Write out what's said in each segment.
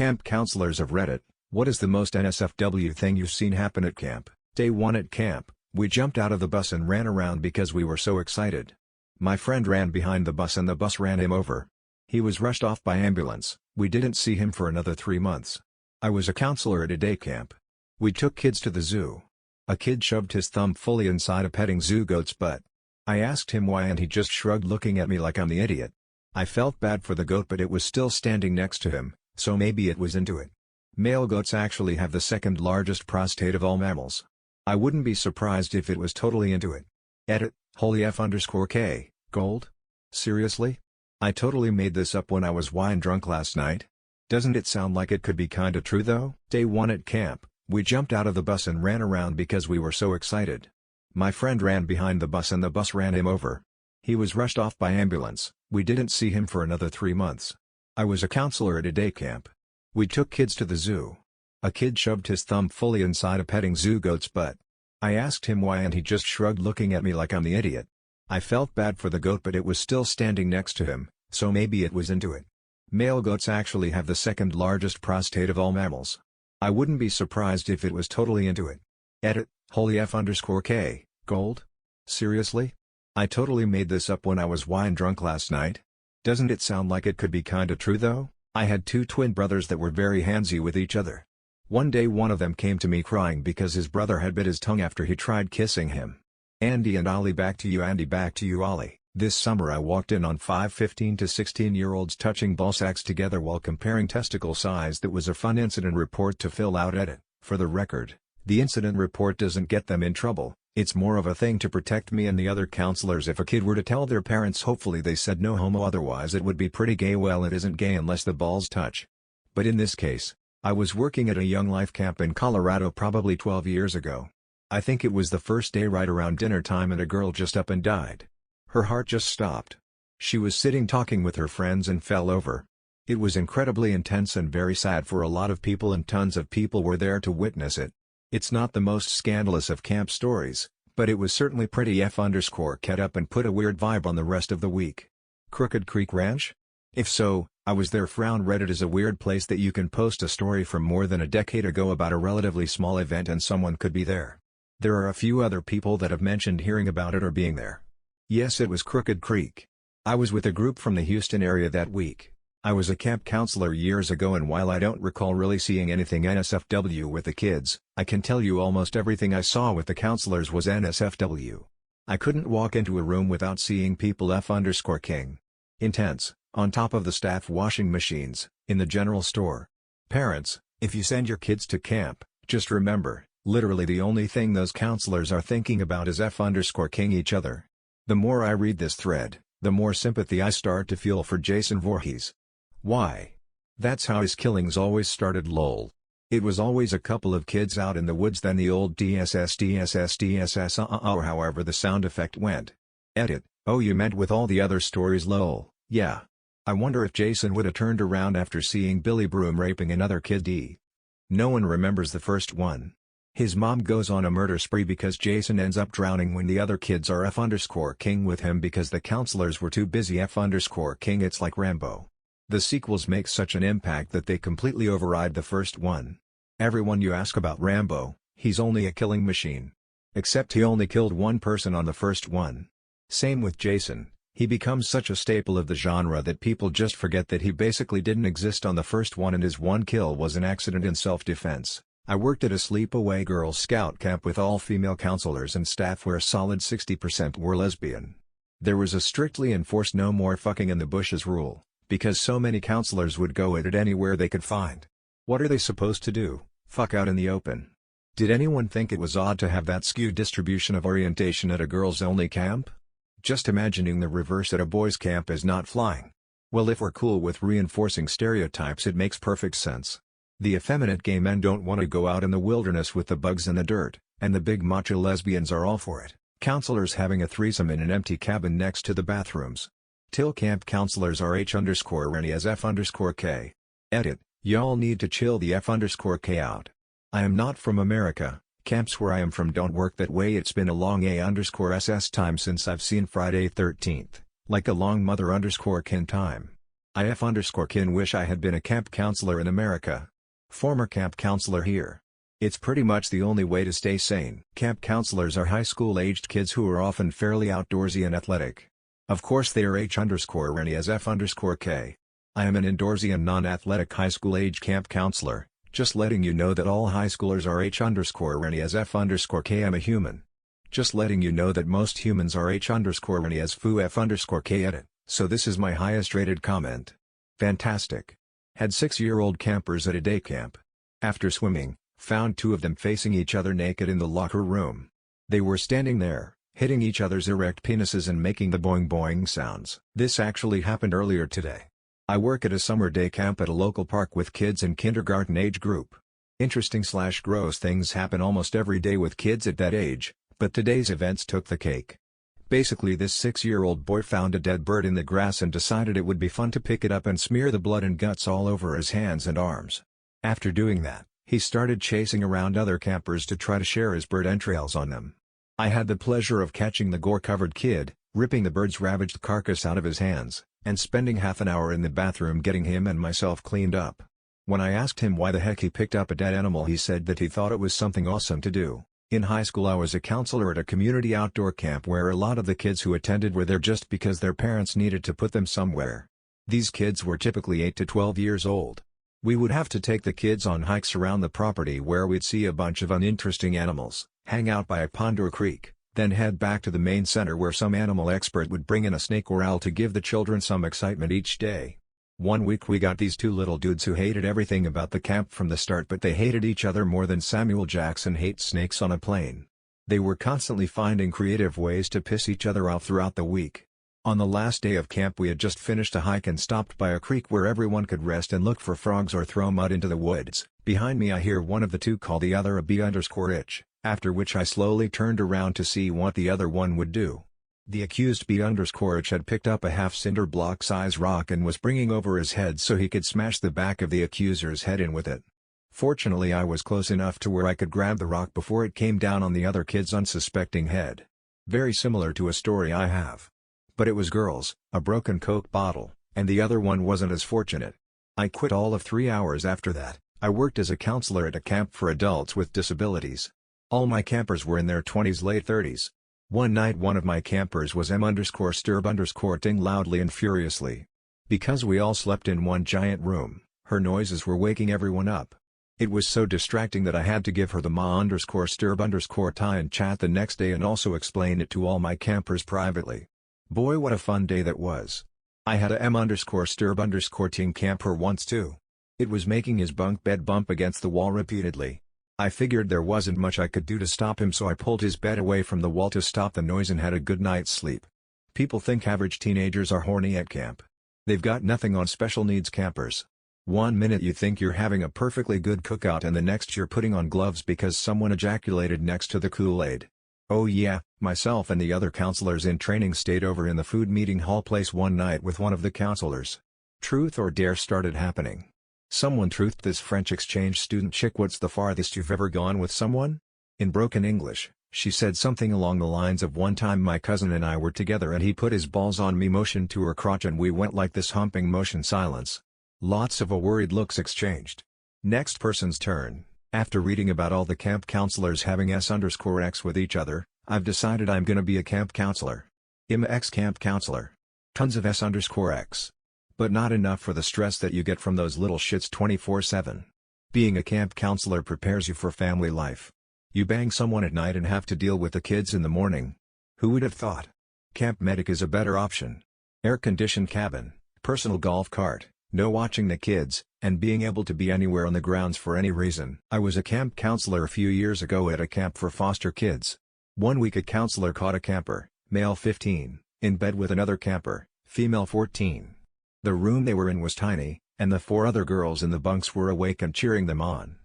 Camp counselors of Reddit, what is the most NSFW thing you've seen happen at camp? Day 1 at camp, we jumped out of the bus and ran around because we were so excited. My friend ran behind the bus and the bus ran him over. He was rushed off by ambulance. We didn't see him for another 3 months. I was a counselor at a day camp. We took kids to the zoo. A kid shoved his thumb fully inside a petting zoo goat's butt. I asked him why and he just shrugged, looking at me like I'm the idiot. I felt bad for the goat, but it was still standing next to him, so maybe it was into it. Male goats actually have the second largest prostate of all mammals. I wouldn't be surprised if it was totally into it. Edit, holy F_K, gold? Seriously? I totally made this up when I was wine drunk last night. Doesn't it sound like it could be kinda true though? Day 1 at camp, we jumped out of the bus and ran around because we were so excited. My friend ran behind the bus and the bus ran him over. He was rushed off by ambulance. We didn't see him for another 3 months. I was a counselor at a day camp. We took kids to the zoo. A kid shoved his thumb fully inside a petting zoo goat's butt. I asked him why and he just shrugged, looking at me like I'm the idiot. I felt bad for the goat, but it was still standing next to him, so maybe it was into it. Male goats actually have the second largest prostate of all mammals. I wouldn't be surprised if it was totally into it. Edit, holy F_K, gold? Seriously? I totally made this up when I was wine drunk last night. Doesn't it sound like it could be kinda true though? I had 2 twin brothers that were very handsy with each other. One day one of them came to me crying because his brother had bit his tongue after he tried kissing him. Andy and Ollie, back to you Andy, back to you Ollie. This summer I walked in on 5 15 to 16-year-olds touching ballsacks together while comparing testicle size. That was a fun incident report to fill out. Edit, for the record, the incident report doesn't get them in trouble. It's more of a thing to protect me and the other counselors if a kid were to tell their parents. Hopefully they said no homo, otherwise it would be pretty gay. Well, it isn't gay unless the balls touch. But in this case, I was working at a young life camp in Colorado probably 12 years ago. I think it was the first day right around dinner time, and a girl just up and died. Her heart just stopped. She was sitting talking with her friends and fell over. It was incredibly intense and very sad for a lot of people, and tons of people were there to witness it. It's not the most scandalous of camp stories, but it was certainly pretty F_ket up and put a weird vibe on the rest of the week. Crooked Creek Ranch? If so, I was there. Reddit is a weird place that you can post a story from more than a decade ago about a relatively small event and someone could be there. There are a few other people that have mentioned hearing about it or being there. Yes, it was Crooked Creek. I was with a group from the Houston area that week. I was a camp counselor years ago, and while I don't recall really seeing anything NSFW with the kids, I can tell you almost everything I saw with the counselors was NSFW. I couldn't walk into a room without seeing people F_king. Intense, on top of the staff washing machines, in the general store. Parents, if you send your kids to camp, just remember, literally the only thing those counselors are thinking about is F_king each other. The more I read this thread, the more sympathy I start to feel for Jason Voorhees. Why? That's how his killings always started, lol. It was always a couple of kids out in the woods, then the old DSS or however the sound effect went. Edit, oh you meant with all the other stories, lol, yeah. I wonder if Jason would have turned around after seeing Billy Broom raping another kid. No one remembers the first one. His mom goes on a murder spree because Jason ends up drowning when the other kids are F_king with him because the counselors were too busy F_king. It's like Rambo. The sequels make such an impact that they completely override the first one. Everyone you ask about Rambo, he's only a killing machine. Except he only killed one person on the first one. Same with Jason, he becomes such a staple of the genre that people just forget that he basically didn't exist on the first one and his one kill was an accident in self-defense. I worked at a sleepaway Girl Scout camp with all female counselors and staff where a solid 60% were lesbian. There was a strictly enforced no more fucking in the bushes rule, because so many counselors would go at it anywhere they could find. What are they supposed to do, fuck out in the open? Did anyone think it was odd to have that skewed distribution of orientation at a girls-only camp? Just imagining the reverse at a boys' camp is not flying. Well, if we're cool with reinforcing stereotypes, it makes perfect sense. The effeminate gay men don't want to go out in the wilderness with the bugs and the dirt, and the big macho lesbians are all for it. Counselors having a threesome in an empty cabin next to the bathrooms. Till camp counselors are H_Rennie as F_K. Edit, y'all need to chill the F_K out. I am not from America, camps where I am from don't work that way. It's been a long A_SS time since I've seen Friday 13th, like a long mother_kin time. IF_kin wish I had been a camp counselor in America. Former camp counselor here. It's pretty much the only way to stay sane. Camp counselors are high school-aged kids who are often fairly outdoorsy and athletic. Of course they are H_Rennie as F_K. I am an indoorsy and non-athletic high school-age camp counselor, just letting you know that all high schoolers are H_Rennie as F_K. I'm a human. Just letting you know that most humans are H_Rennie as foo F_K edit, so this is my highest rated comment. Fantastic. Had 6-year-old campers at a day camp. After swimming, found 2 of them facing each other naked in the locker room. They were standing there, hitting each other's erect penises and making the boing boing sounds. This actually happened earlier today. I work at a summer day camp at a local park with kids in kindergarten age group. Interesting/gross things happen almost every day with kids at that age, but today's events took the cake. Basically, this 6-year-old boy found a dead bird in the grass and decided it would be fun to pick it up and smear the blood and guts all over his hands and arms. After doing that, he started chasing around other campers to try to share his bird entrails on them. I had the pleasure of catching the gore-covered kid, ripping the bird's ravaged carcass out of his hands, and spending half an hour in the bathroom getting him and myself cleaned up. When I asked him why the heck he picked up a dead animal, he said that he thought it was something awesome to do. In high school I was a counselor at a community outdoor camp where a lot of the kids who attended were there just because their parents needed to put them somewhere. These kids were typically 8 to 12 years old. We would have to take the kids on hikes around the property where we'd see a bunch of uninteresting animals, hang out by a pond or creek, then head back to the main center where some animal expert would bring in a snake or owl to give the children some excitement each day. One week we got these 2 little dudes who hated everything about the camp from the start, but they hated each other more than Samuel Jackson hates snakes on a plane. They were constantly finding creative ways to piss each other off throughout the week. On the last day of camp we had just finished a hike and stopped by a creek where everyone could rest and look for frogs or throw mud into the woods. Behind me I hear one of the 2 call the other a B_itch, after which I slowly turned around to see what the other one would do. The accused B_itch had picked up a half cinder block size rock and was bringing over his head so he could smash the back of the accuser's head in with it. Fortunately I was close enough to where I could grab the rock before it came down on the other kid's unsuspecting head. Very similar to a story I have. But it was girls, a broken Coke bottle, and the other one wasn't as fortunate. I quit all of 3 hours after that. I worked as a counselor at a camp for adults with disabilities. All my campers were in their 20s late 30s. One night one of my campers was M_Sturb_ting loudly and furiously. Because we all slept in one giant room, her noises were waking everyone up. It was so distracting that I had to give her the ma_Sturb_tie and chat the next day and also explain it to all my campers privately. Boy, what a fun day that was. I had a M_Sturb_ting camper once too. It was making his bunk bed bump against the wall repeatedly. I figured there wasn't much I could do to stop him, so I pulled his bed away from the wall to stop the noise and had a good night's sleep. People think average teenagers are horny at camp. They've got nothing on special needs campers. One minute you think you're having a perfectly good cookout and the next you're putting on gloves because someone ejaculated next to the Kool-Aid. Oh yeah, myself and the other counselors in training stayed over in the food meeting hall place one night with one of the counselors. Truth or dare started happening. Someone truthed this French exchange student chick, "What's the farthest you've ever gone with someone?" In broken English, she said something along the lines of, "One time my cousin and I were together and he put his balls on me," motion to her crotch, and we went like this, humping motion, silence. Lots of worried looks exchanged. Next person's turn. After reading about all the camp counselors having S_X with each other, I've decided I'm gonna be a camp counselor. I'm a ex-camp counselor. Tons of S_X. But not enough for the stress that you get from those little shits 24/7. Being a camp counselor prepares you for family life. You bang someone at night and have to deal with the kids in the morning. Who would have thought? Camp medic is a better option. Air-conditioned cabin, personal golf cart, no watching the kids, and being able to be anywhere on the grounds for any reason. I was a camp counselor a few years ago at a camp for foster kids. One week a counselor caught a camper, male 15, in bed with another camper, female 14. The room they were in was tiny, and the 4 other girls in the bunks were awake and cheering them on.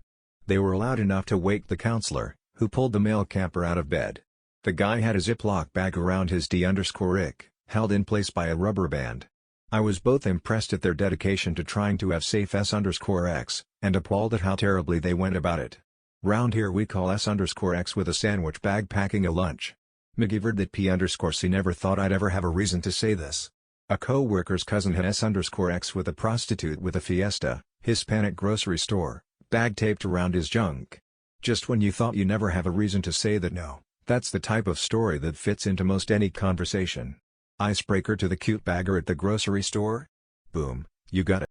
They were loud enough to wake the counselor, who pulled the male camper out of bed. The guy had a Ziploc bag around his D_ick, held in place by a rubber band. I was both impressed at their dedication to trying to have safe S_X, and appalled at how terribly they went about it. Round here we call S_X with a sandwich bag packing a lunch. McGivered that P_C never thought I'd ever have a reason to say this. A co-worker's cousin had S_X with a prostitute with a Fiesta, Hispanic grocery store, bag taped around his junk. Just when you thought you never have a reason to say that no, that's the type of story that fits into most any conversation. Icebreaker to the cute bagger at the grocery store? Boom, you got it.